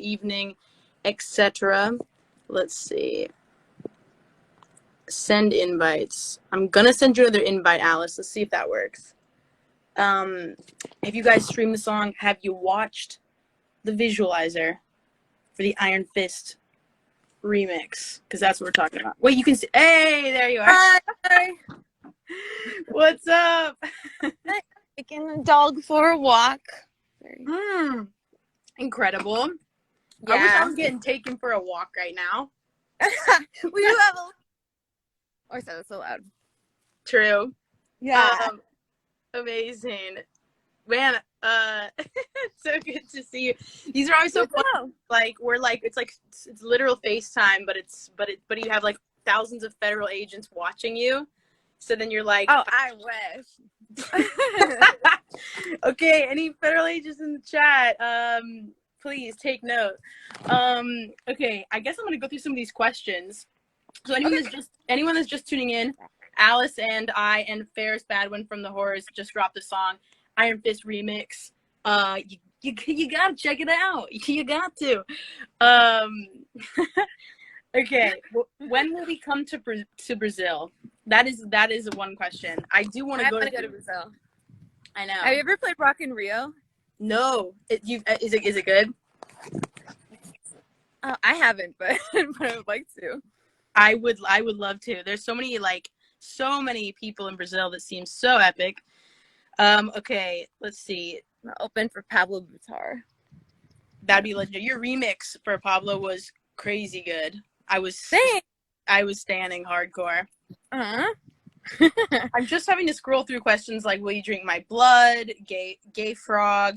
evening, etc. Let's see. Send invites. I'm gonna send you another invite, Alice. Let's see if that works. Have you guys streamed the song? Have you watched the visualizer for the Iron Fist remix? Because that's what we're talking about. Wait, you can see. Hey, there you are. Hi. What's up? Taking the dog for a walk. Incredible. Yeah. I wish I was getting taken for a walk right now. We do have a... Oh, I said it so loud. True. Yeah. Amazing. Man, it's so good to see you. These are always so fun. Like it's literal FaceTime, but you have like thousands of federal agents watching you. So then you're like, oh, I wish. Okay, any federal agents in the chat, please take note. Okay, I guess I'm gonna go through some of these questions. So anyone that's just tuning in, Alice and I and Faris Badwan from the Horrors just dropped a song, Iron Fist remix. You gotta check it out. You got to. Okay, when will we come to Brazil? That is one question. I do want to go to Brazil. I know. Have you ever played Rock in Rio? No. Is it good? Oh, I haven't, but I would like to. I would love to. There's so many people in Brazil that seem so epic. Okay, let's see. Open for Pablo Vittar. That'd be legit. Your remix for Pablo was crazy good. I was standing hardcore. Uh-huh. I'm just having to scroll through questions like, will you drink my blood? Gay frog,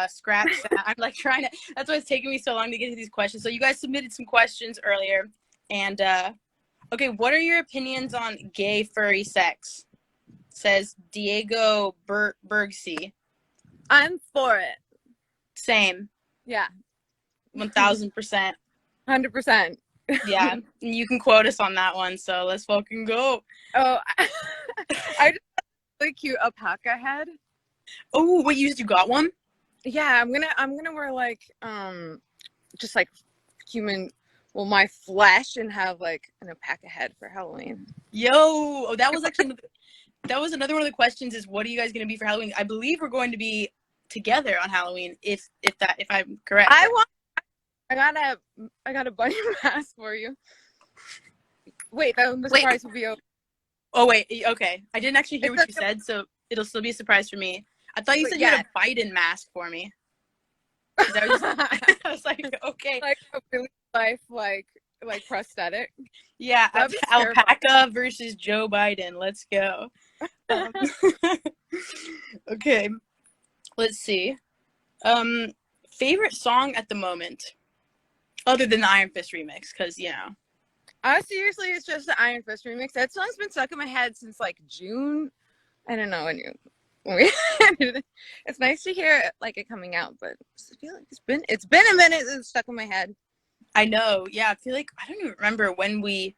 scratch that. I'm like trying to, that's why it's taking me so long to get to these questions. So you guys submitted some questions earlier. And, okay, what are your opinions on gay furry sex? Says Diego Bergsey. I'm for it. Same. Yeah. 1000%. 100%. Yeah, you can quote us on that one, so let's fucking go. Oh, I just got a really cute alpaca head. Oh, what, you got one? Yeah, I'm gonna wear like just like human, well, my flesh, and have like an alpaca head for Halloween. Yo, that was another one of the questions is, what are you guys gonna be for Halloween? I believe we're going to be together on Halloween, if I'm correct. I got a bunny mask for you. Wait, the surprise will be over. Oh wait, okay. I didn't actually hear what you said, so it'll still be a surprise for me. I thought you said you had a Biden mask for me. I was like, okay. Like a really life, like prosthetic. Yeah, alpaca versus Joe Biden. Let's go. Okay, let's see. Favorite song at the moment, other than the Iron Fist remix, because you know. Seriously, it's just the Iron Fist remix. That song's been stuck in my head since like June. I don't know it's nice to hear it coming out, but I feel like it's been a minute. It's stuck in my head. I know. Yeah, I feel like I don't even remember when we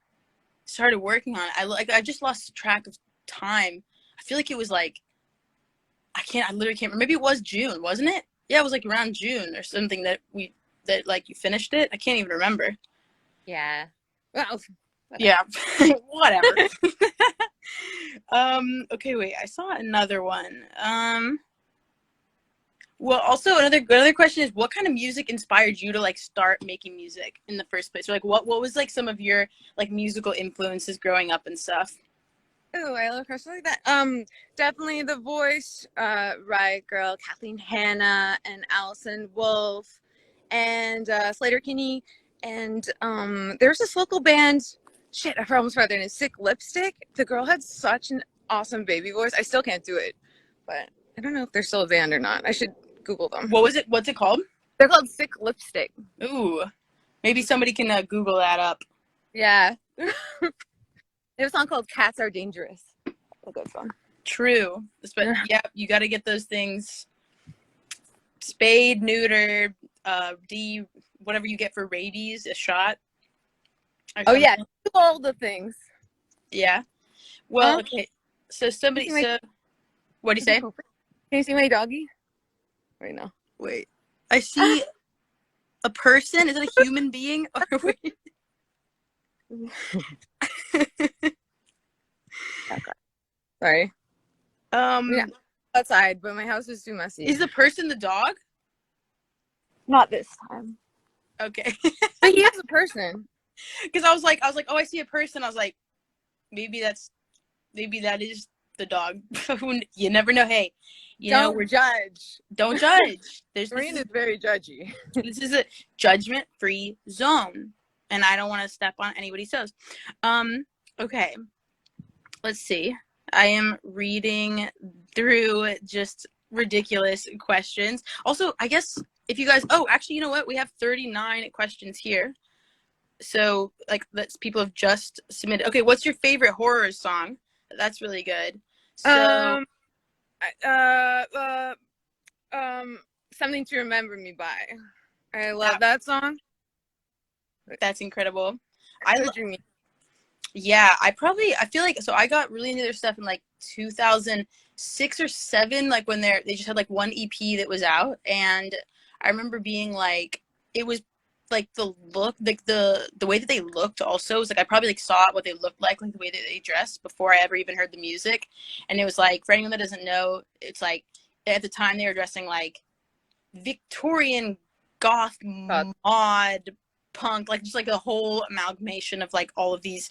started working on it. I just lost track of time. I feel like it was like I literally can't remember. Maybe it was June, wasn't it? Yeah, it was like around June or something that you finished it. I can't even remember. Yeah. Well, yeah. Whatever. Okay, wait. I saw another one. Well, also another question is, what kind of music inspired you to like start making music in the first place? Or like what was like some of your like musical influences growing up and stuff? Oh, I love questions like that. Definitely The Voice, Riot Girl, Kathleen Hanna, and Allison Wolf, and Slater Kinney, and there's this local band. Shit, I almost forgot their name. Sick Lipstick. The girl had such an awesome baby voice. I still can't do it, but I don't know if they're still a band or not. I should Google them. What was it? What's it called? They're called Sick Lipstick. Ooh, maybe somebody can Google that up. Yeah. They have a song called Cats Are Dangerous. A good song. True. But yeah, you got to get those things spayed, neutered, whatever you get for rabies, a shot. Oh, yeah. Do all the things. Yeah. Well, okay. So what do you say? Can you see my doggy? Right now. Wait. I see. A person? Is it a human being? Or wait. Sorry. Yeah, um, outside, but my house is too messy. is the person the dog? Not this time. Okay. But he is a person. Because I was like, oh, I see a person. I was like, maybe that is the dog. You never know. Hey, Don't judge. don't judge. Dorian is very judgy. This is a judgment-free zone, and I don't want to step on anybody's toes. Okay, let's see. I am reading through just ridiculous questions. Also, I guess if you guys, oh, actually, you know what? We have 39 questions here. So, like, that's people have just submitted. Okay, what's your favorite horror song? That's really good. So, Something to Remember Me by. I love that song. That's incredible. Yeah, I feel like, so I got really into their stuff in like 2006 or 7, like when they just had like one EP that was out, and I remember being like, it was like the look, like the way that they looked also was like, I probably like saw what they looked like the way that they dressed before I ever even heard the music. And it was like, for anyone that doesn't know, it's like at the time they were dressing like Victorian goth mod punk, like just like a whole amalgamation of like all these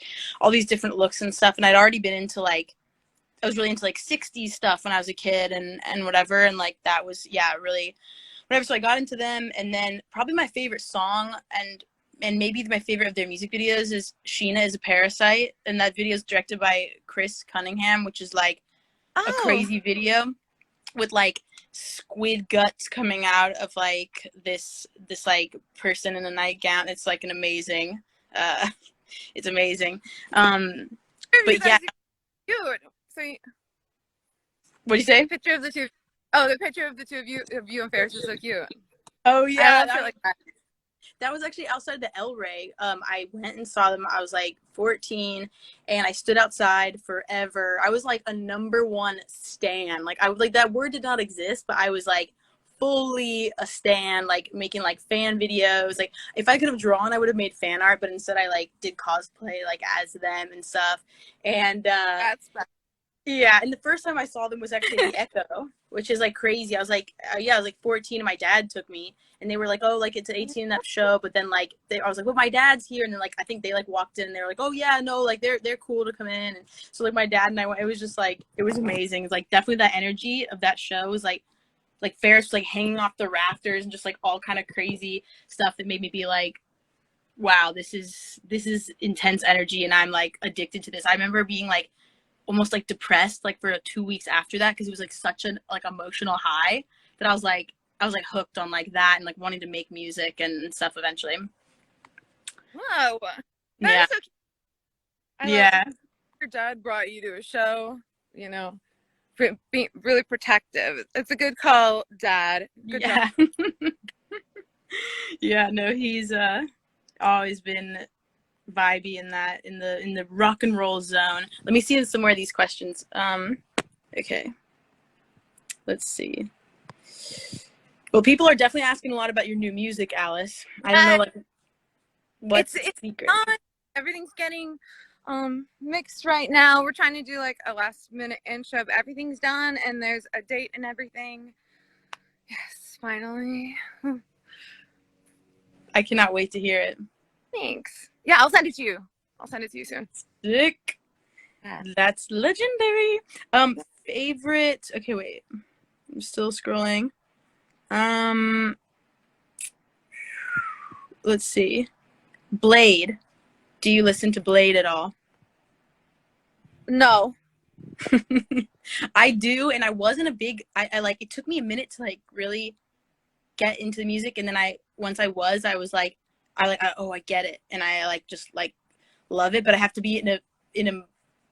different looks and stuff. And I'd already been into like, I was really into like 60s stuff when I was a kid and whatever, and like that was, yeah, really whatever. So I got into them, and then probably my favorite song and maybe my favorite of their music videos is Sheena is a Parasite, and that video is directed by Chris Cunningham, which is like a crazy video with like squid guts coming out of like this like person in a nightgown. It's like an amazing it's amazing. But yeah, cute. So what do you say? Picture of the two. Oh, the picture of the two of you and Faris is so cute. Oh yeah, I love like that. That was actually outside the El Rey. I went and saw them. I was like 14, and I stood outside forever. I was like a #1 stan. Like I was like, that word did not exist, but I was like fully a stan, like making like fan videos. Like if I could have drawn, I would have made fan art, but instead I like did cosplay like as them and stuff. And That's fun. yeah, and the first time I saw them was actually the Echo, which is like crazy. I was like, yeah, I was like 14, and my dad took me, and they were like, oh, like it's an 18 and up show. But then like I was like, well, my dad's here, and then like I think they like walked in, and they were like, oh yeah, no, like they're cool to come in. And so like my dad and I went. It was just like, it was amazing. It's like definitely that energy of that show was like Ferris was like hanging off the rafters and just like all kind of crazy stuff that made me be like, wow, this is intense energy, and I'm like addicted to this. I remember being like almost like depressed like for 2 weeks after that, because it was like such an like emotional high that I was like hooked on like that and like wanting to make music and stuff eventually. Wow. Yeah. So Yeah. Your dad brought you to a show, you know, being really protective. It's a good call, Dad. Good yeah. Yeah, no, he's always been vibey in the rock and roll zone. Let me see some more of these questions. Okay, let's see. Well, people are definitely asking a lot about your new music, Alice. I don't know, like, what's the secret? Everything's getting mixed right now. We're trying to do like a last minute intro, but everything's done and there's a date and everything. Yes, finally. I cannot wait to hear it. Thanks. Yeah, I'll send it to you. I'll send it to you soon. Sick. Yeah. That's legendary. Favorite. Okay, wait. I'm still scrolling. Let's see. Blade. Do you listen to Blade at all? No. I do, and I wasn't a big. I like. It took me a minute to like really get into the music, and then once I was like, oh, I get it, and I like just like love it, but I have to be in a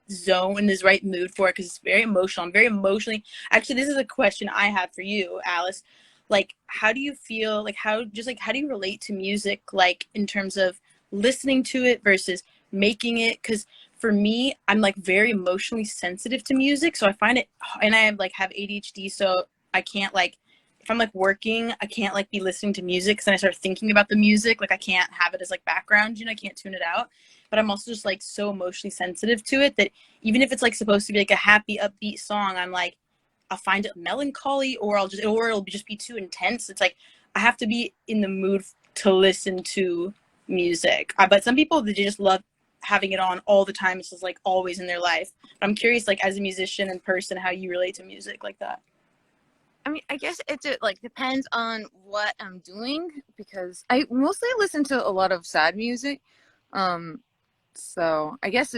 zone, in this right mood for it, because it's very emotional. I'm very emotionally. Actually, this is a question I have for you, Alice. Like, how do you feel? Like, how do you relate to music? Like, in terms of listening to it versus making it? Because for me, I'm like very emotionally sensitive to music, so I find it, and I have ADHD, so I can't like. if I'm like working, I can't like be listening to music because then I start thinking about the music. Like I can't have it as like background, I can't tune it out. But I'm also just like so emotionally sensitive to it that even if it's like supposed to be like a happy, upbeat song, I'm like, I'll find it melancholy, or it'll just be too intense. It's like I have to be in the mood to listen to music. But some people, they just love having it on all the time. It's just like always in their life. I'm curious, like as a musician and person, how you relate to music like that. I mean, I guess it like depends on what I'm doing, because I mostly listen to a lot of sad music. So I guess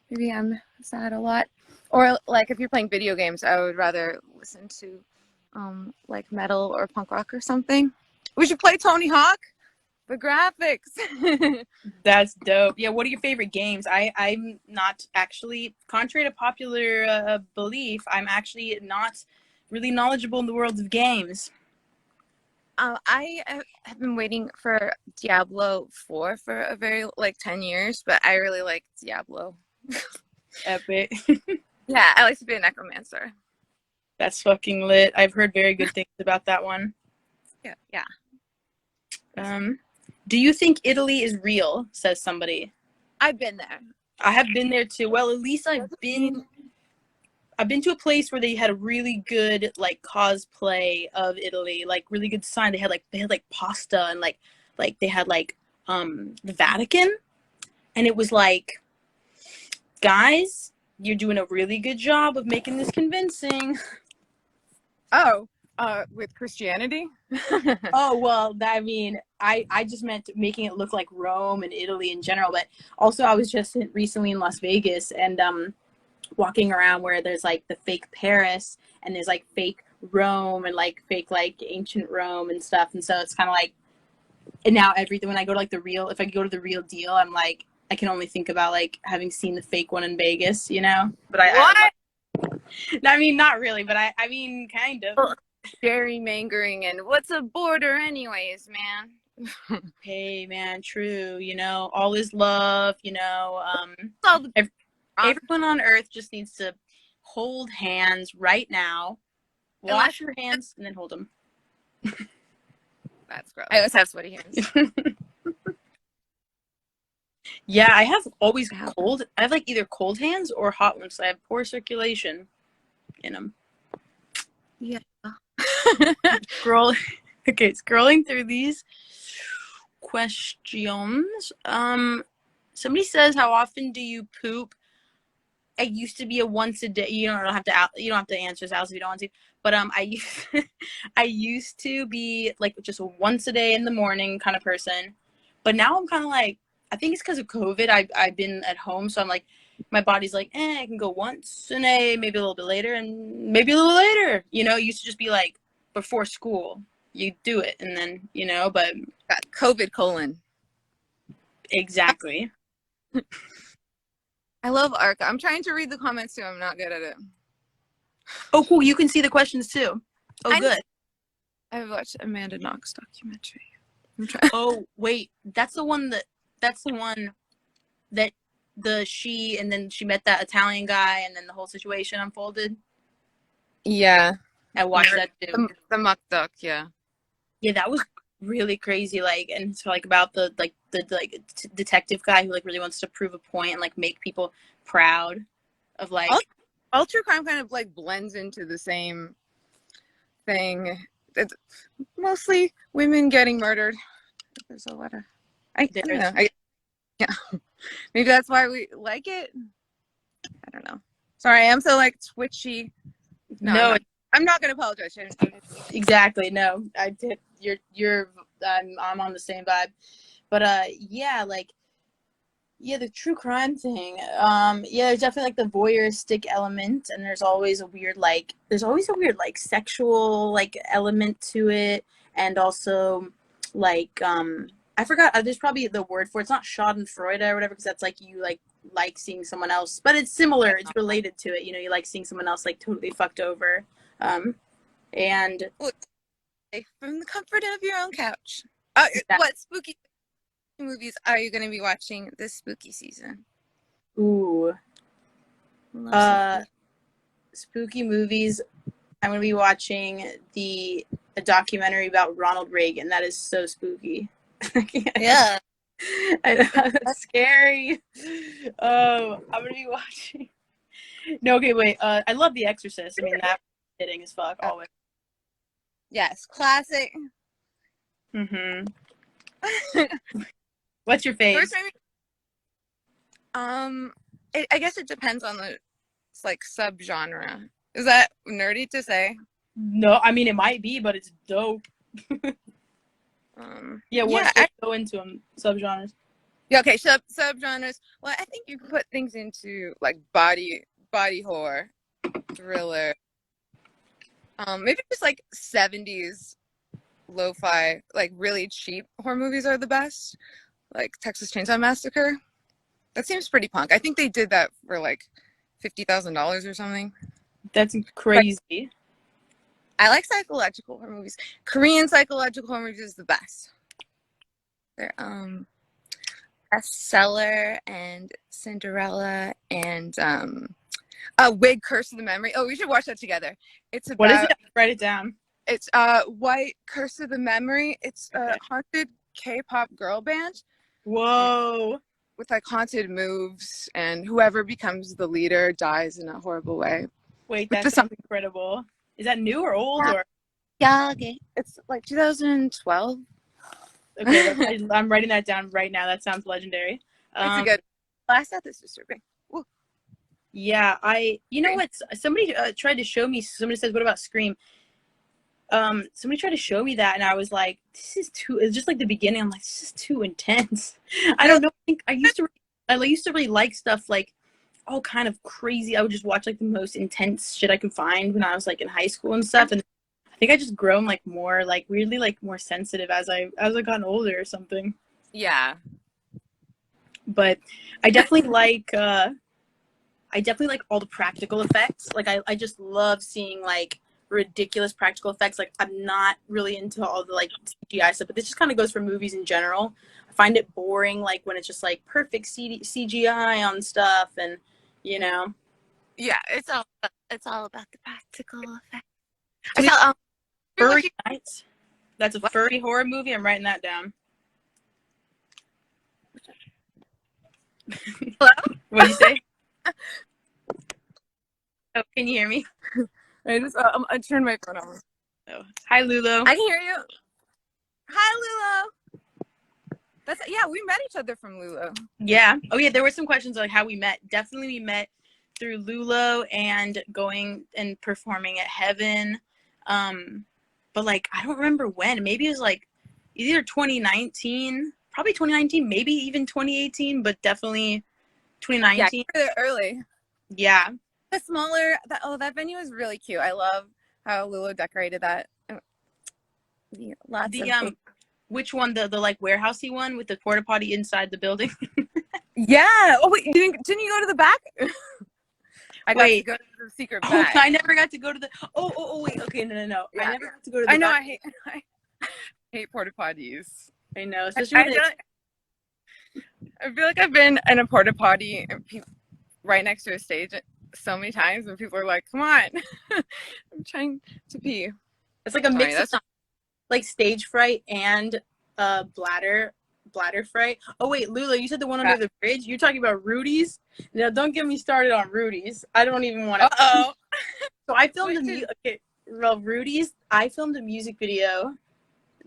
maybe I'm sad a lot. Or like if you're playing video games, I would rather listen to like metal or punk rock or something. We should play Tony Hawk. The graphics. That's dope. Yeah, what are your favorite games? I'm not actually, contrary to popular belief, I'm actually not really knowledgeable in the world of games. I have been waiting for Diablo 4 for a very, like, 10 years, but I really like Diablo. Epic. Yeah, I like to be a necromancer. That's fucking lit. I've heard very good things about that one. Yeah, yeah. Do you think Italy is real? Says somebody. I've been there. I have been there too. Well, at least I've been to a place where they had a really good like cosplay of Italy, like really good sign. They had like pasta and like they had like the Vatican, and it was like, guys, you're doing a really good job of making this convincing. Oh, with Christianity? Oh, well, I mean, I just meant making it look like Rome and Italy in general, but also I was just recently in Las Vegas and walking around where there's like the fake Paris and there's like fake Rome and like fake like ancient Rome and stuff, and so it's kind of like, and now everything when I go to like the real, if I go to the real deal, I'm like, I can only think about like having seen the fake one in Vegas, But I mean, not really, but I mean, kind of. Well, gerrymandering and what's a border anyways, man? Hey, man, true. All is love. All the Everyone on Earth just needs to hold hands right now. Wash your hands and then hold them. That's gross. I always have sweaty hands. Yeah, I have always cold. I have like either cold hands or hot ones. So I have poor circulation in them. Yeah. Scrolling through these questions. Somebody says, how often do you poop? I used to be a once a day. You don't have to answer this, Alice, if you don't want to. But I used to be like just a once a day in the morning kind of person. But now I'm kind of like, I think it's because of COVID. I've been at home, so I'm like, my body's like, I can go once a day, maybe a little bit later, and maybe a little later. It used to just be like before school, you do it, and then but got COVID colon. Exactly. I love ARCA. I'm trying to read the comments too. I'm not good at it. Oh, cool. You can see the questions too. Oh, good. I've watched Amanda Knox documentary. Oh, wait. That's the one that she and then she met that Italian guy and then the whole situation unfolded. Yeah. I watched that too. The muck duck, yeah. Yeah, that was really crazy. Like, and it's like about the detective guy who like really wants to prove a point and like make people proud of like. All true crime kind of like blends into the same thing. It's mostly women getting murdered. There's a lot of I don't know. Yeah. Maybe that's why we like it. I don't know. Sorry, I'm so like twitchy. No, I'm not gonna apologize. Exactly. No, I did. I'm on the same vibe. But yeah, like, yeah, the true crime thing. Yeah, there's definitely like the voyeuristic element, and there's always a weird like sexual like element to it, and also like I forgot. There's probably the word for it. It's not Schadenfreude or whatever, because that's like you like seeing someone else, but it's similar. It's related to it. You like seeing someone else like totally fucked over. And from the comfort of your own couch. What spooky movies are you going to be watching this spooky season? Ooh. Spooky movies. I'm gonna be watching a documentary about Ronald Reagan. That is so spooky. Yeah. I know, that's scary. Oh, I'm gonna be watching. No, okay, wait. I love The Exorcist. I mean, that hitting as fuck always. Yes, classic. Mm-hmm. What's your fave? I guess it depends on the like subgenre. Is that nerdy to say? No, I mean it might be, but it's dope. Yeah, yeah, let's go into them subgenres. Yeah, okay, subgenres. Well, I think you put things into like body horror, thriller. Maybe just like 70s lo-fi, like really cheap horror movies are the best. Like Texas Chainsaw Massacre. That seems pretty punk. I think they did that for like $50,000 or something. That's crazy. I like psychological horror movies. Korean psychological horror movies is the best. They're Bestseller and Cinderella and Wig Curse of the Memory. Oh, we should watch that together. It's about, what is it? Write it down. It's White Curse of the Memory. It's a haunted K-pop girl band. Whoa. With like haunted moves, and whoever becomes the leader dies in a horrible way. Wait, that sounds incredible. Is that new or old or? Yeah, okay. It's like 2012. Okay, I'm writing that down right now. That sounds legendary. It's a good. Last at this disturbing. Woo. Yeah, you know what? Somebody tried to show me. Somebody says, "What about Scream?" Somebody tried to show me that, and I was like, "This is too." It's just like the beginning. I'm like, "This is too intense." I don't know. I used to really like stuff like all kind of crazy. I would just watch like the most intense shit I could find when I was like in high school and stuff. And I think I just grown like more like weirdly like more sensitive as I gotten older or something. Yeah. But I definitely like all the practical effects. Like I just love seeing like ridiculous practical effects. Like I'm not really into all the like CGI stuff, but this just kind of goes for movies in general. I find it boring like when it's just like perfect CGI on stuff, and you know. Yeah, it's all about the practical effects. I saw Furry Nights. That's a furry horror movie. I'm writing that down. Hello? What did you say? Oh, can you hear me? I turned my phone on. Oh. Hi, Lulu. I can hear you. Hi, Lulu. We met each other from Lulu. Yeah. Oh, yeah. There were some questions like how we met. Definitely, we met through Lulu and going and performing at Heaven. But like I don't remember when. Maybe it was like either 2019, probably 2019, maybe even 2018, but definitely 2019. Yeah, early. Yeah. The smaller that venue is really cute. I love how Lulu decorated that. Which one? The like warehousey one with the porta potty inside the building? Yeah. Oh wait, didn't you go to the back? I got to go to the secret back. I never got to go to the. Oh wait. Okay, no. Yeah. I never got to go to the. I know. back. I hate porta potties. I know. Especially I feel like I've been in a porta potty right next to a stage so many times, and people are like, "Come on, I'm trying to pee." It's like a mix of like stage fright and bladder fright. Oh wait, Lula, you said the one under the bridge. You're talking about Rudy's. Now, don't get me started on Rudy's. I don't even want to. So I filmed Rudy's. I filmed a music video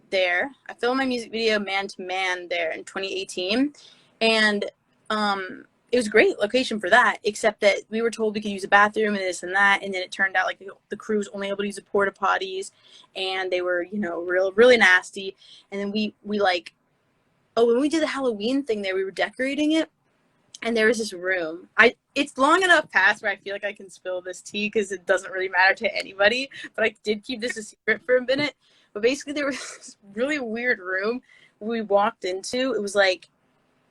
there. I filmed my music video Man to Man there in 2018, and it was a great location for that, except that we were told we could use a bathroom and this and that, and then it turned out like the crew was only able to use the porta potties, and they were, really nasty. And then we like, when we did the Halloween thing there, we were decorating it, and there was this room. It's long enough past where I feel like I can spill this tea because it doesn't really matter to anybody, but I did keep this a secret for a minute. But basically there was this really weird room we walked into. It was like,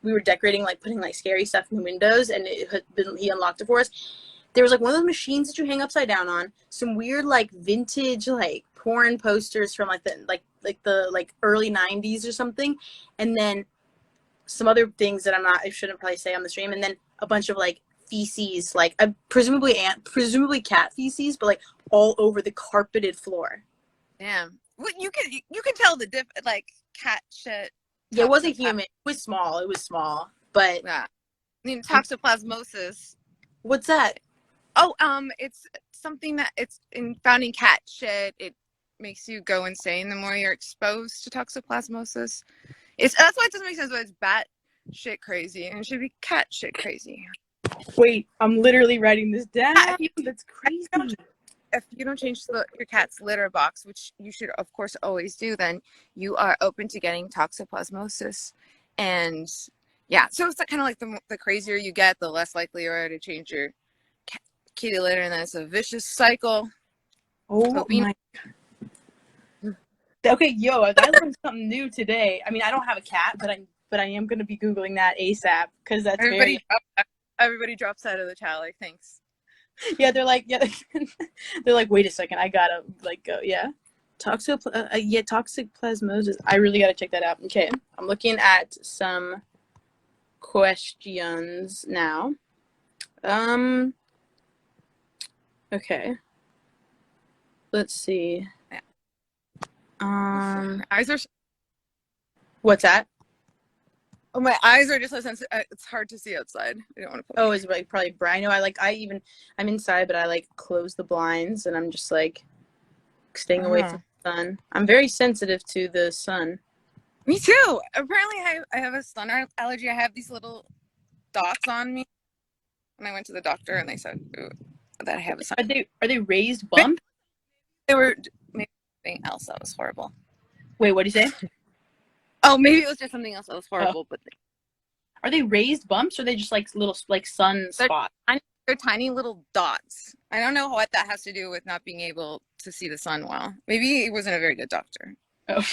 we were decorating, like putting like scary stuff in the windows, and he unlocked it for us. There was like one of those machines that you hang upside down on, some weird like vintage like porn posters from like the early 90s or something, and then some other things that I shouldn't probably say on the stream, and then a bunch of like feces, like presumably cat feces, but like all over the carpeted floor. Damn. Well, you can tell the like cat shit. Yeah, it wasn't human. It was small. It was small. But yeah, I mean toxoplasmosis. What's that? Oh, it's something that it's found in cat shit. It makes you go insane the more you're exposed to toxoplasmosis. That's why it doesn't make sense why it's bat shit crazy and it should be cat shit crazy. Wait, I'm literally writing this down. That's crazy. If you don't change your cat's litter box, which you should of course always do, then you are open to getting toxoplasmosis. And yeah, so it's kind of like the crazier you get, the less likely you are to change your kitty litter, and then it's a vicious cycle. Oh my. Okay, yo, I learned something new today. I mean, I don't have a cat, but I am going to be Googling that ASAP because that's everybody drops out of the chat. Like, thanks. Yeah, they're like, wait a second, I gotta like go. Yeah, toxic plasmosis. I really gotta check that out. Okay, I'm looking at some questions now. Okay, let's see. Eyes are. What's that? Oh, my eyes are just so sensitive. It's hard to see outside. I don't want to. Oh, it's like probably bright. I know. I'm inside, but I like close the blinds, and I'm just like staying away from the sun. I'm very sensitive to the sun. Me too. Apparently, I have a sun allergy. I have these little dots on me. When I went to the doctor, and they said that I have a sun. Are they raised bumps? They were maybe something else that was horrible. Wait, what did you say? Oh, maybe it was just something else that was horrible. Oh. But are they raised bumps, or are they just like little like sun spots? They're tiny little dots. I don't know what that has to do with not being able to see the sun well. Maybe he wasn't a very good doctor. Oh.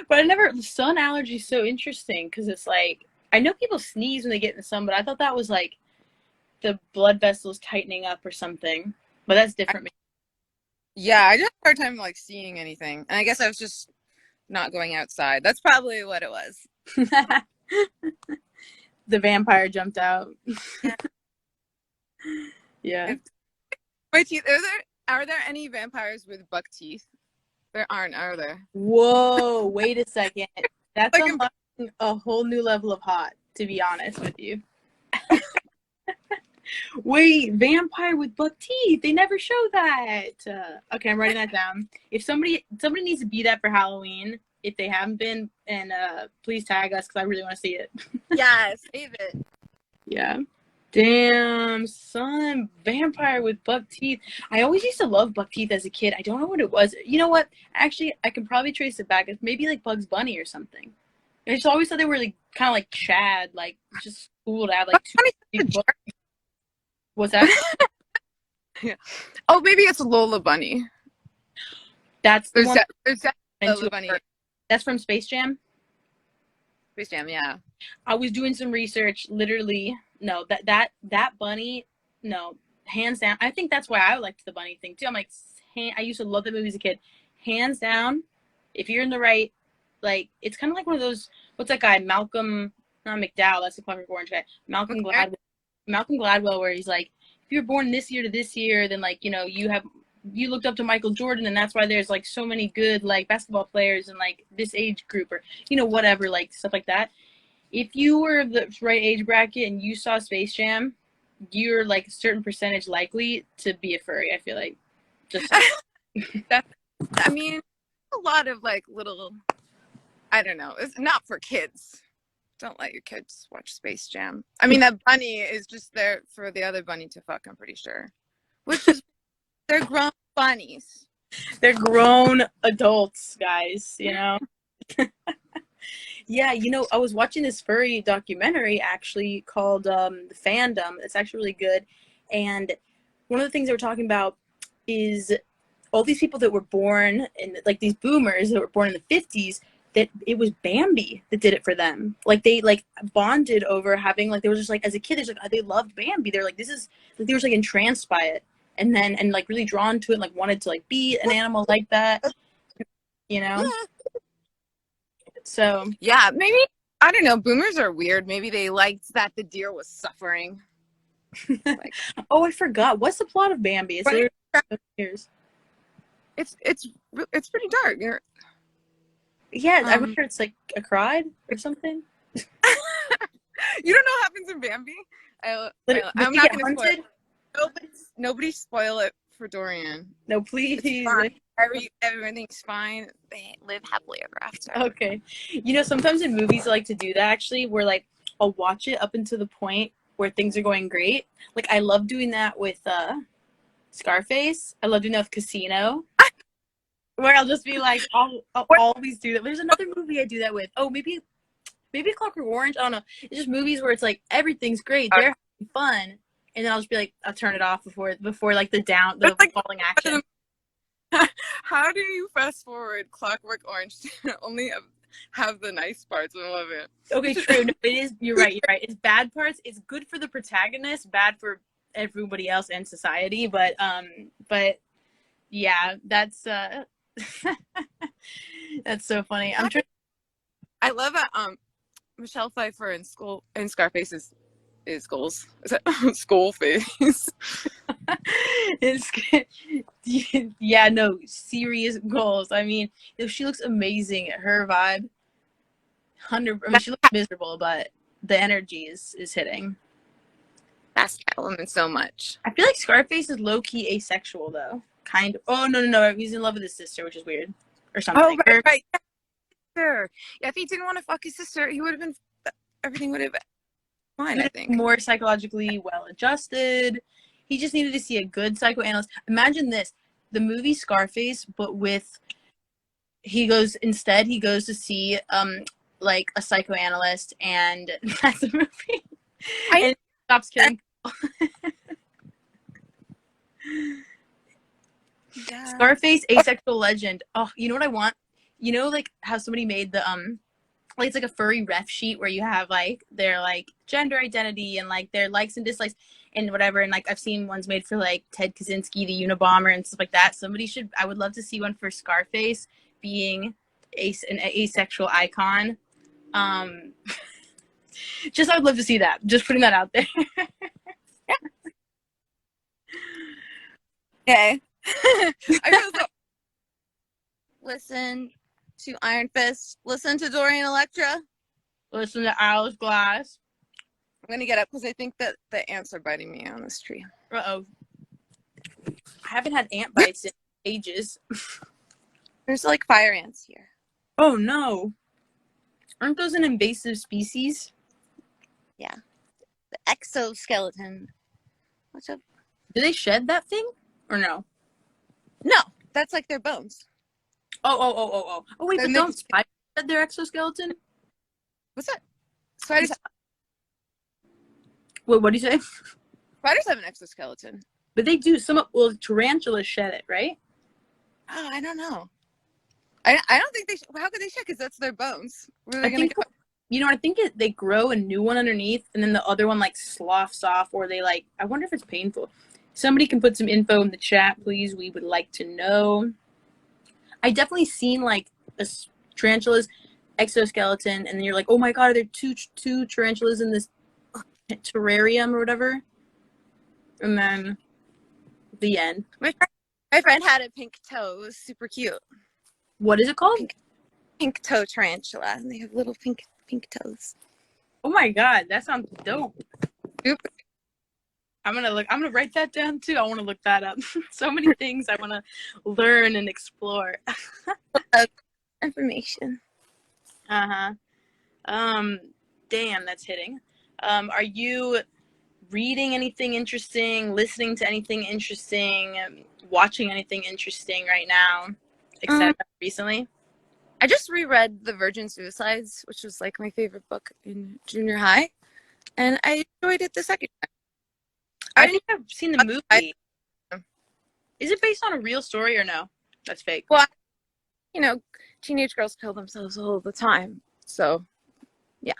But sun allergy is so interesting because it's like, I know people sneeze when they get in the sun, but I thought that was like the blood vessels tightening up or something. But that's different. Yeah, I just had a hard time like seeing anything. And I guess I was just not going outside. That's probably what it was. The vampire jumped out. Yeah. My teeth. Are there any vampires with buck teeth? There aren't, are there? Whoa, wait a second. That's like unlocking a whole new level of hot, to be honest with you. Wait, vampire with buck teeth. They never show that. Okay, I'm writing that down. If somebody needs to be that for Halloween, if they haven't been, and please tag us because I really want to see it. Yeah, save it. Yeah. Damn, son, vampire with buck teeth. I always used to love buck teeth as a kid. I don't know what it was. You know what? Actually, I can probably trace it back. It's maybe like Bugs Bunny or something. I just always thought they were like kind of like Chad, like just cool to have like two. What's that? Yeah. Oh, maybe it's Lola Bunny. That's the one. There's Lola Bunny. That's from Space Jam. Space Jam, yeah. I was doing some research. Literally, no, that bunny, no, hands down. I think that's why I liked the bunny thing too. I'm like, I used to love the movie as a kid. Hands down, if you're in the right, like, it's kind of like one of those. What's that guy? Malcolm, not McDowell. That's the Clockwork Orange guy. Malcolm Gladwell, where he's like, if you're born this year to this year, then like, you know, you looked up to Michael Jordan, and that's why there's like so many good like basketball players in like this age group, or you know, whatever, like stuff like that. If you were the right age bracket and you saw Space Jam, you're like a certain percentage likely to be a furry. I feel like, just I mean, a lot of like little, I don't know, it's not for kids. Don't let your kids watch Space Jam. I mean, that bunny is just there for the other bunny to fuck, I'm pretty sure. Which is, they're grown bunnies. They're grown adults, guys, you know? Yeah, you know, I was watching this furry documentary actually called The Fandom. It's actually really good. And one of the things they were talking about is all these people that were born, in like these boomers that were born in the 50s, that it was Bambi that did it for them. Like they like bonded over having, like, they were just like, as a kid, they're like, they loved Bambi. They're like, this is, like, they were like entranced by it. And like really drawn to it, and like wanted to like be an animal like that, you know? So yeah, maybe, I don't know, boomers are weird. Maybe they liked that the deer was suffering. Like, Oh, I forgot. What's the plot of Bambi? It's literally years. it's pretty dark. Yeah, I'm sure it's like a cried or something. You don't know what happens in Bambi? I'm not going to spoil it. Nobody spoil it for Dorian. No, please. Everything's fine. They live happily ever after. Okay. You know, sometimes in movies I like to do that actually, where like I'll watch it up until the point where things are going great. Like I love doing that with Scarface. I love doing that with Casino. Where I'll just be like, I'll always do that. There's another movie I do that with. Oh, maybe Clockwork Orange. I don't know. It's just movies where it's like everything's great, they're having fun, and then I'll just be like, I'll turn it off before like the falling action. How do you fast forward Clockwork Orange to only have the nice parts? I love it. Okay, true. No, it is. You're right. It's bad parts. It's good for the protagonist, bad for everybody else and society. But yeah, that's that's so funny. I love that Michelle Pfeiffer in Scarface is goals. Is that skull face? It's yeah, no, serious goals. I mean, she looks amazing. Her vibe, 100. I mean, she looks miserable, but the energy is hitting. That's Catwoman so much. I feel like Scarface is low key asexual though. Kind of. Oh no, he's in love with his sister, which is weird, or something. Oh right. Sure. Yeah, if he didn't want to fuck his sister, he would have been. Everything would have been fine. I think more psychologically well adjusted. He just needed to see a good psychoanalyst. Imagine this: the movie Scarface, but with he goes to see like a psychoanalyst, and that's the movie. And he stops killing people. Yeah. Scarface, asexual legend. Oh, you know what I want? You know, like how somebody made the like it's like a furry ref sheet where you have like their like gender identity and like their likes and dislikes and whatever. And like I've seen ones made for like Ted Kaczynski, the Unabomber, and stuff like that. I would love to see one for Scarface being an asexual icon. Just I would love to see that. Just putting that out there. Okay. I feel so. Listen to Iron Fist. Listen to Dorian Electra. Listen to Alice Glass. I'm gonna get up because I think that the ants are biting me on this tree. Uh-oh. I haven't had ant bites in ages. There's like fire ants here. Oh no. Aren't those an invasive species? Yeah. The exoskeleton. What's up? Do they shed that thing? Or no? No. That's like their bones. Oh, wait, but don't spiders shed their exoskeleton? What's that? Spiders. Wait, what do you say? Spiders have an exoskeleton. But they do. Tarantulas shed it, right? Oh, I don't know. I don't think they. How could they shed? Because that's their bones. Where are they gonna go? You know, I think they grow a new one underneath, and then the other one like sloughs off, or they like. I wonder if it's painful. Somebody can put some info in the chat, please. We would like to know. I definitely seen like a tarantula's exoskeleton, and then you're like, oh my god, are there two tarantulas in this terrarium or whatever? And then the end. My friend had a pink toe. It was super cute. What is it called? Pink toe tarantula, and they have little pink toes. Oh my god, that sounds dope. Oop. I'm gonna write that down too. I want to look that up. So many things I want to learn and explore. Information. Damn, that's hitting. Are you reading anything interesting? Listening to anything interesting? Watching anything interesting right now? Except recently? I just reread The Virgin Suicides, which was like my favorite book in junior high, and I enjoyed it the second time. I think I've seen the movie. Is it based on a real story or no? That's fake. Well, you know, teenage girls kill themselves all the time, so yeah.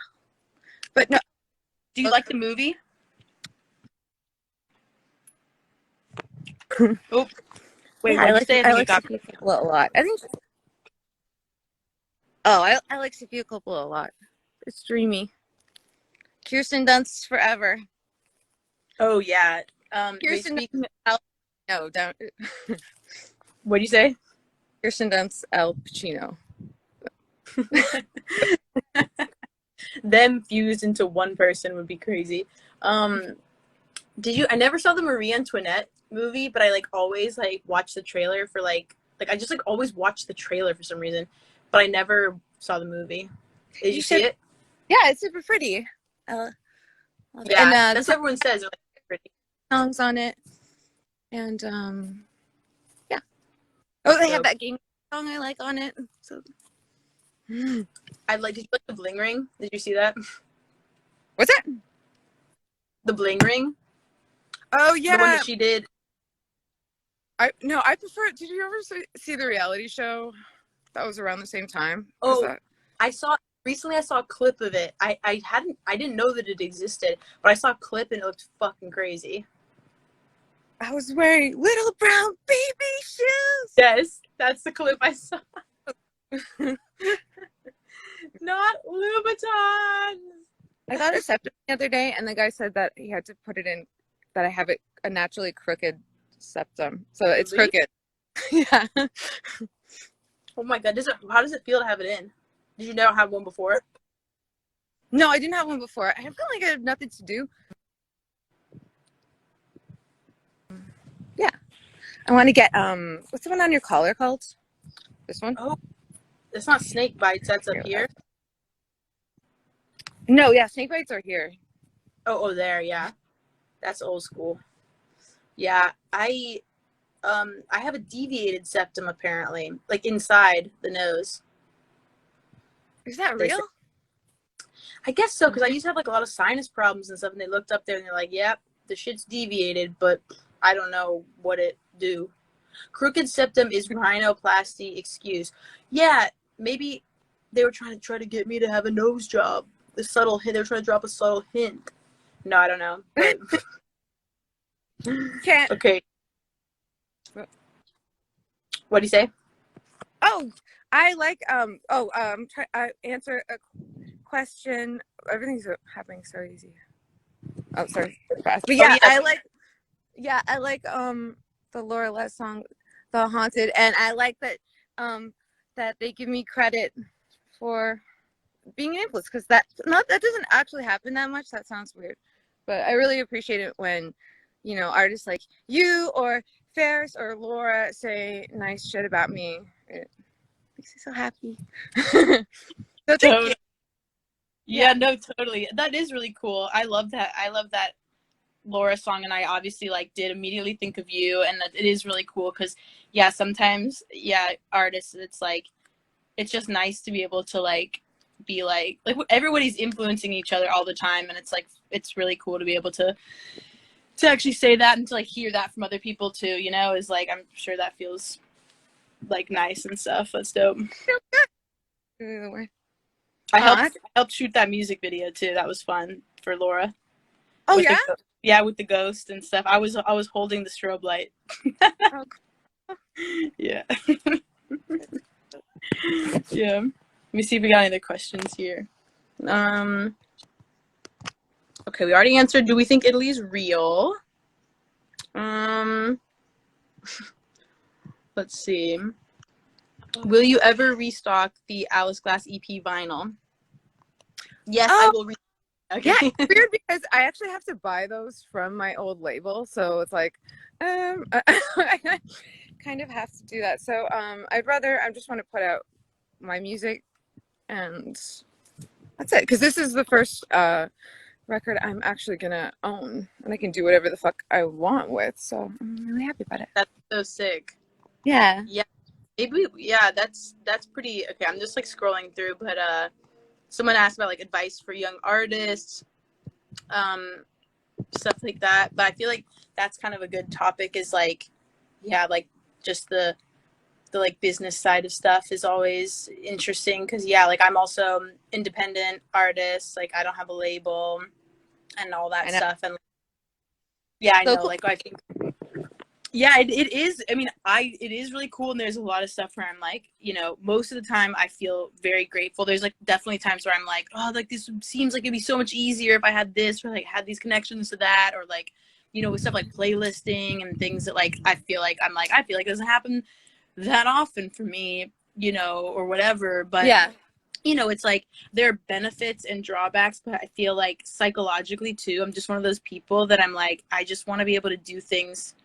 But no. Do you like the movie? Oh, wait. Yeah, I like Sophia Coppola a lot. I think. Oh, I like Sophia Coppola a lot. It's dreamy. Kirsten Dunst forever. Oh yeah. Wait, Kirsten speak. Dunst, Al, no, don't. What do you say? Kirsten Dunst, Al Pacino. Them fused into one person would be crazy. Did you? I never saw the Marie Antoinette movie, but I like always like watch the trailer for like I just like always watch the trailer for some reason, but I never saw the movie. Did you see should. it? Yeah, it's super pretty. Love it. Yeah, And that's what everyone says. They're, like, pretty. songs on it, and yeah. Oh, they have So that game song I like on it. So I like. Did you like the bling ring? Did you see that? what's that? The bling ring, Oh the one yeah. that she did. I prefer. Did you ever see the reality show that was around the same time? Oh, I saw recently. I saw a clip of it. I didn't know that it existed, but I saw a clip and it looked fucking crazy. I was wearing little brown baby shoes. Yes, that's the clip I saw. Not Louboutins. I got a septum the other day, and the guy said that he had to put it in, that I have a naturally crooked septum, so it's Really? crooked. Yeah. Oh my god, how does it feel to have it in? Did you never have one before? No, I didn't have one before. I feel like I have nothing to do. Yeah. I want to get what's the one on your collar called? This one? Oh, it's not snake bites. That's up here. No, yeah, snake bites are here. Oh, there, yeah. That's old school. Yeah, I have a deviated septum apparently, like inside the nose. Is that real? I guess so, because I used to have like a lot of sinus problems and stuff, and they looked up there and they're like, "Yep, the shit's deviated, but I don't know what it do." Crooked septum is rhinoplasty excuse. Yeah, maybe they were trying to get me to have a nose job. The subtle hint. They were trying to drop a subtle hint. No, I don't know. But... Can't. Okay. What do you say? Oh, I like answer a question. Everything's happening so easy. Oh, sorry, fast. But yeah, Oh, yeah. I like the Laura Les song, "The Haunted," and I like that that they give me credit for being an influence, because that doesn't actually happen that much. That sounds weird, but I really appreciate it when, you know, artists like you or Faris or Laura say nice shit about me. It makes me so happy. So thank you. Yeah, no, totally. That is really cool. I love that. I love that Laura song, and I obviously like did immediately think of you, and that it is really cool because yeah, sometimes artists, it's like it's just nice to be able to like be like everybody's influencing each other all the time, and it's like it's really cool to be able to actually say that and to like hear that from other people too, you know, is like I'm sure that feels like nice and stuff. That's dope. I helped shoot that music video too. That was fun for Laura. Oh yeah? Yeah, with the ghost and stuff. I was holding the strobe light. Oh, cool. Yeah. Yeah. Let me see if we got any other questions here. Okay, we already answered. Do we think Italy's real? Let's see. Will you ever restock the Alice Glass EP vinyl? Yes, I will. Okay. Yeah, it's weird because I actually have to buy those from my old label, so it's like, I kind of have to do that. So I just want to put out my music, and that's it. Because this is the first record I'm actually gonna own, and I can do whatever the fuck I want with. So I'm really happy about it. That's so sick. Yeah. Yeah. Maybe. Yeah. That's pretty. Okay. I'm just like scrolling through, but someone asked about like advice for young artists, stuff like that. But I feel like that's kind of a good topic. Is like, yeah, like just the like business side of stuff is always interesting because yeah, like I'm also independent artist. Like I don't have a label and all that stuff. And yeah, I know. Cool. Like I think. Yeah, it is. I mean, it is really cool, and there's a lot of stuff where I'm like, you know, most of the time I feel very grateful. There's like definitely times where I'm like, oh, like this seems like it'd be so much easier if I had this or like had these connections to that, or like, you know, with stuff like playlisting and things that like I feel like it doesn't happen that often for me, you know, or whatever. But Yeah. you know, it's like there are benefits and drawbacks, but I feel like psychologically too, I'm just one of those people that I'm like, I just want to be able to do things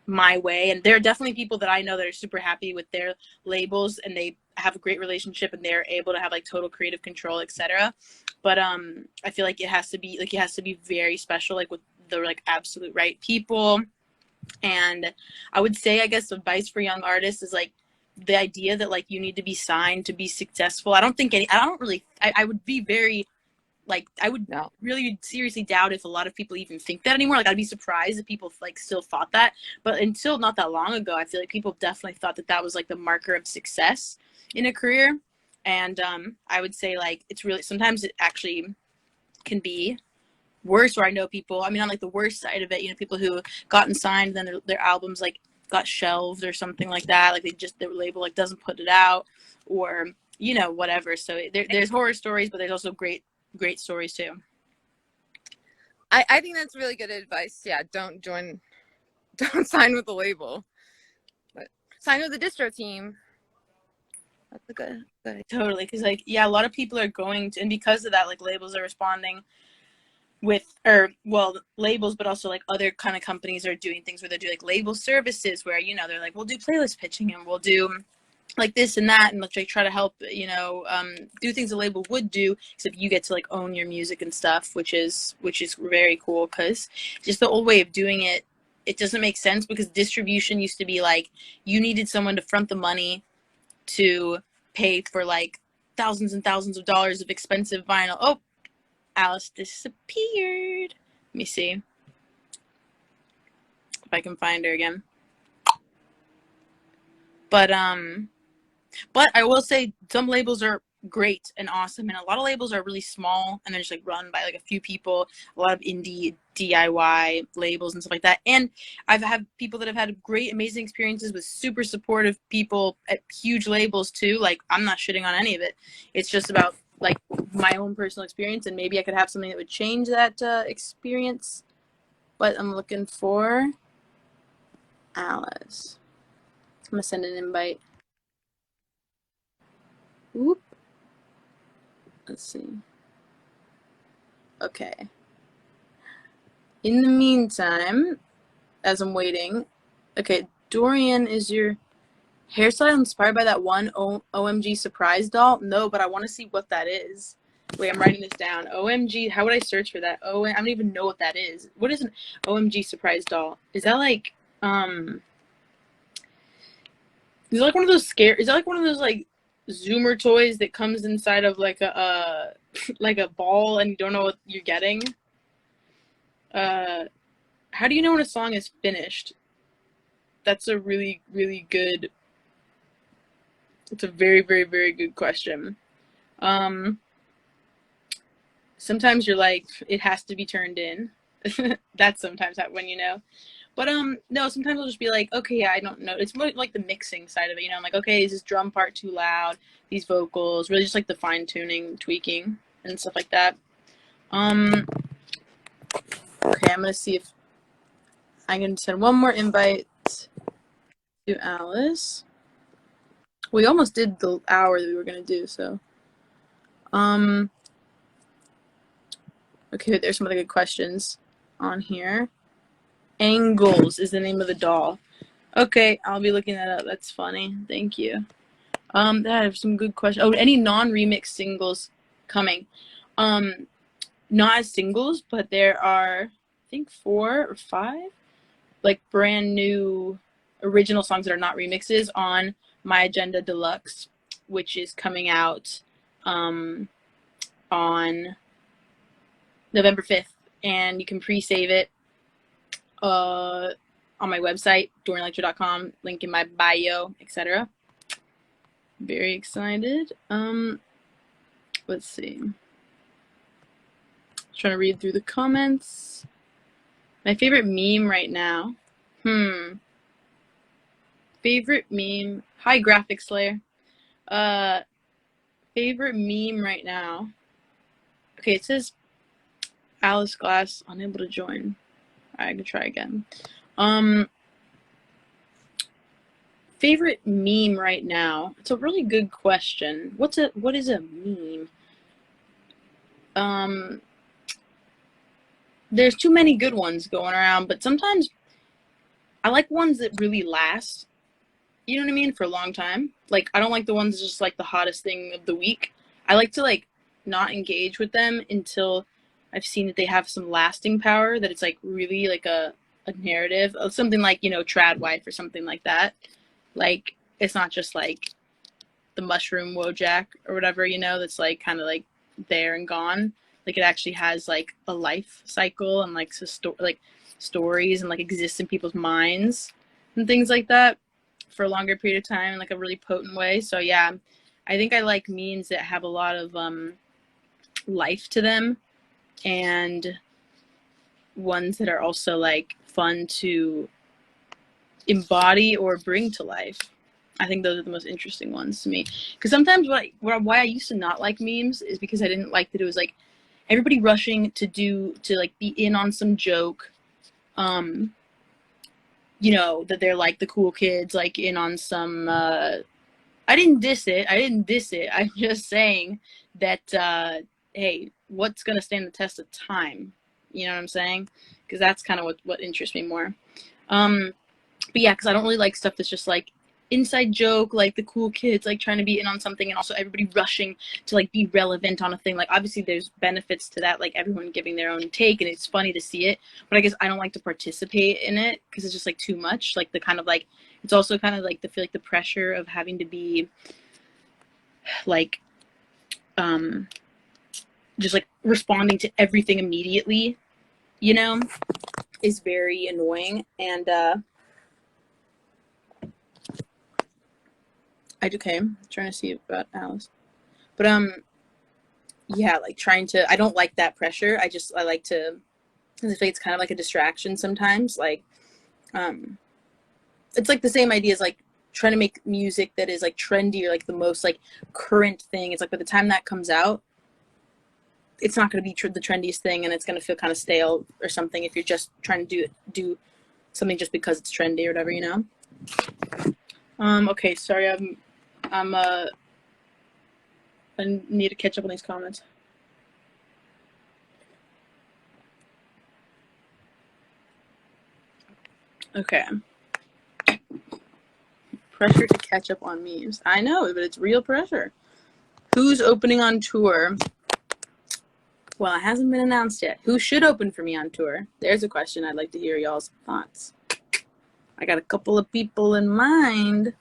my way. And there are definitely people that I know that are super happy with their labels and they have a great relationship and they're able to have like total creative control, etc. But I feel like it has to be very special, like with the like absolute right people. And I would say, I guess, advice for young artists is like the idea that like you need to be signed to be successful. I don't really, I would be very, like, I would really seriously doubt if a lot of people even think that anymore. Like, I'd be surprised if people like still thought that. But until not that long ago, I feel like people definitely thought that that was like the marker of success in a career. And I would say like it's really, sometimes it actually can be worse, where I know people, I mean, on like the worst side of it, you know, people who gotten signed, then their albums like got shelved or something like that. Like their label like doesn't put it out, or, you know, whatever. So there's horror stories, but there's also great stories too. I think that's really good advice. Yeah, don't sign with the label, but sign with the distro team. That's a good. Totally, because like, yeah, a lot of people are going to, and because of that, like labels are responding with, or well, labels, but also like other kind of companies are doing things where they do like label services, where, you know, they're like, we'll do playlist pitching and we'll do like this and that, and like try to help, you know, do things a label would do, except you get to like own your music and stuff, which is very cool, because just the old way of doing it, it doesn't make sense, because distribution used to be like you needed someone to front the money to pay for like thousands and thousands of dollars of expensive vinyl. Oh, Alice disappeared. Let me see if I can find her again. But I will say some labels are great and awesome, and a lot of labels are really small and they're just like run by like a few people, a lot of indie DIY labels and stuff like that. And I've had people that have had great, amazing experiences with super supportive people at huge labels too. Like, I'm not shitting on any of it. It's just about like my own personal experience, and maybe I could have something that would change that experience. But I'm looking for Alice. I'm gonna send an invite. Whoop. Let's see. Okay. In the meantime, as I'm waiting, okay, Dorian, is your hairstyle inspired by that one OMG surprise doll? No, but I want to see what that is. Wait, I'm writing this down. OMG, how would I search for that? I don't even know what that is. What is an OMG surprise doll? Is that like, is it like one of those is that like one of those like Zoomer toys that comes inside of like a like a ball and you don't know what you're getting? How do you know when a song is finished? That's a really, really good. It's a very, very, very good question. Sometimes you're like, it has to be turned in. That's sometimes when you know. But no, sometimes I'll just be like, okay, yeah, I don't know. It's more like the mixing side of it, you know. I'm like, okay, is this drum part too loud? These vocals, really just like the fine tuning, tweaking, and stuff like that. Okay, I'm gonna see if I can send one more invite to Alice. We almost did the hour that we were gonna do, so. Okay, there's some other good questions on here. Angles is the name of the doll. Okay, I'll be looking that up. That's funny. Thank you. That have some good questions. Oh, any non-remix singles coming? Not as singles, but there are, I think, 4 or 5, like brand new original songs that are not remixes on My Agenda Deluxe, which is coming out on November 5th, and you can pre-save it on my website, dorianelectra.com, link in my bio, etc. Very excited. Let's see. Trying to read through the comments. My favorite meme right now. Favorite meme. Hi, Graphic Slayer. Favorite meme right now. Okay, it says Alice Glass unable to join. I could try again. Favorite meme right now? It's a really good question. What is a meme? There's too many good ones going around, but sometimes I like ones that really last. You know what I mean? For a long time. Like, I don't like the ones that's just like the hottest thing of the week. I like to like not engage with them until I've seen that they have some lasting power, that it's like really like a narrative of something like, you know, Trad Wife or something like that. Like, it's not just like the mushroom Wojak or whatever, you know, that's like kind of like there and gone. Like, it actually has like a life cycle and like like stories and like exists in people's minds and things like that for a longer period of time in like a really potent way. So yeah, I think I like memes that have a lot of life to them, and ones that are also like fun to embody or bring to life. I think those are the most interesting ones to me. Because sometimes why I used to not like memes is because I didn't like that it was like everybody rushing to like be in on some joke. You know, that they're like the cool kids, like in on some I didn't diss it. I'm just saying that hey, what's gonna stand the test of time? You know what I'm saying? Because that's kind of what interests me more. But yeah, because I don't really like stuff that's just like inside joke, like the cool kids like trying to be in on something, and also everybody rushing to like be relevant on a thing. Like, obviously there's benefits to that, like everyone giving their own take, and it's funny to see it, but I guess I don't like to participate in it because it's just like too much. Like, the kind of like, it's also kind of like the feel like the pressure of having to be like just like responding to everything immediately, you know, is very annoying. And I'm trying to see about Alice, but yeah, like trying to, I don't like that pressure. I like to, I feel like it's kind of like a distraction sometimes. Like, it's like the same idea as like trying to make music that is like trendy or like the most like current thing. It's like by the time that comes out, it's not going to be the trendiest thing, and it's going to feel kind of stale or something if you're just trying to do something just because it's trendy or whatever, you know. Okay, sorry, I need to catch up on these comments. Okay. Pressure to catch up on memes. I know, but it's real pressure. Who's opening on tour? Well, it hasn't been announced yet. Who should open for me on tour? There's a question I'd like to hear y'all's thoughts. I got a couple of people in mind.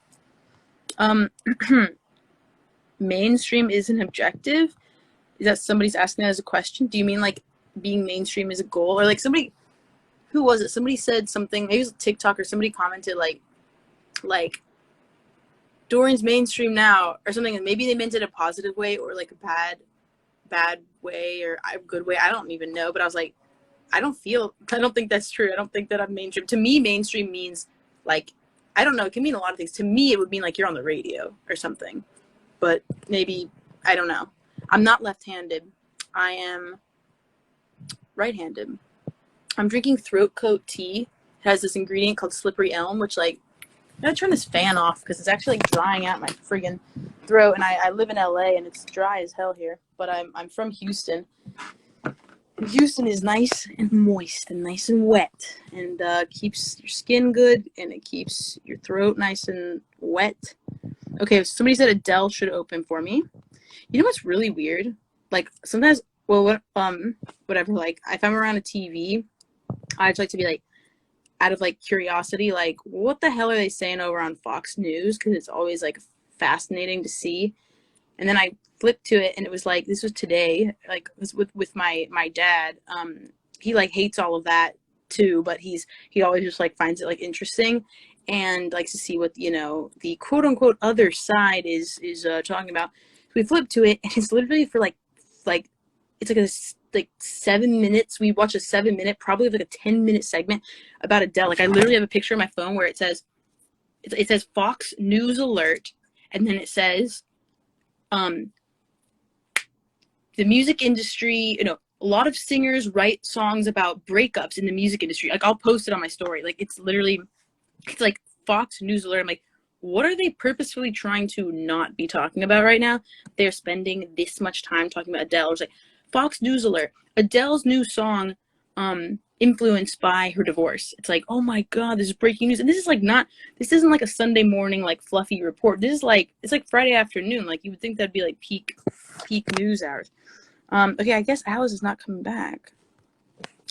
Mainstream isn't objective? Is that somebody's asking that as a question? Do you mean like being mainstream is a goal? Or like somebody, who was it? Somebody said something, maybe it was TikTok, or somebody commented like Dorian's mainstream now or something, and maybe they meant it a positive way or like a bad way or a good way. I don't even know, but I was like, I don't think that's true. I don't think that I'm mainstream. To me, mainstream means like, I don't know, it can mean a lot of things. To me, it would mean like you're on the radio or something, but maybe, I don't know. I'm not left-handed. I am right-handed. I'm drinking throat coat tea. It has this ingredient called slippery elm, which like, I'm gonna turn this fan off because it's actually like drying out my friggin' throat, and I live in LA and it's dry as hell here, but I'm from Houston. Houston is nice and moist and nice and wet, and keeps your skin good, and it keeps your throat nice and wet. Okay, somebody said Adele should open for me. You know what's really weird? Like, sometimes, well, whatever, like, if I'm around a TV, I just like to be like, out of like curiosity, like, what the hell are they saying over on Fox News? Because it's always like fascinating to see. And then I flipped to it, and it was like, this was today, like, it was with my dad. He like hates all of that too, but he always just like finds it like interesting and likes to see what, you know, the quote unquote other side is talking about. So we flipped to it, and it's literally for like it's like a like 7 minutes. We watch a 7-minute, probably like a 10-minute segment about Adele. Like, I literally have a picture on my phone where it says Fox News Alert, and then it says the music industry, you know, a lot of singers write songs about breakups in the music industry. Like, I'll post it on my story. Like, it's like Fox News Alert. I'm like, what are they purposefully trying to not be talking about right now? They're spending this much time talking about Adele. It's like, Fox News Alert, Adele's new song, influenced by her divorce. It's like, oh my god, this is breaking news. And this isn't like a Sunday morning like fluffy report. This is like, it's like Friday afternoon. Like, you would think that'd be like peak news hours. Okay, I guess Alice is not coming back.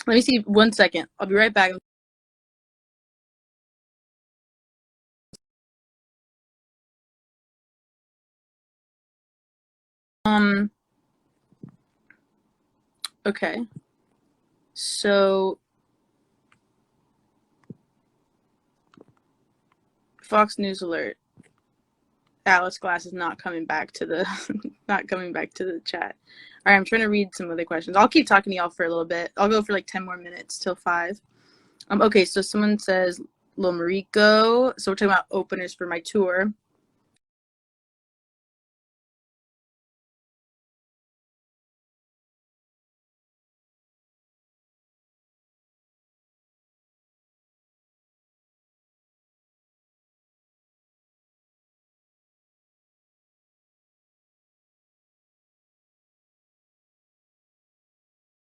Let me see 1 second. I'll be right back. Okay. So Fox News Alert. Alice Glass is not coming back to the chat. All right, I'm trying to read some other questions. I'll keep talking to y'all for a little bit. I'll go for like 10 more minutes till 5. Okay, so someone says Lomarico. So we're talking about openers for my tour.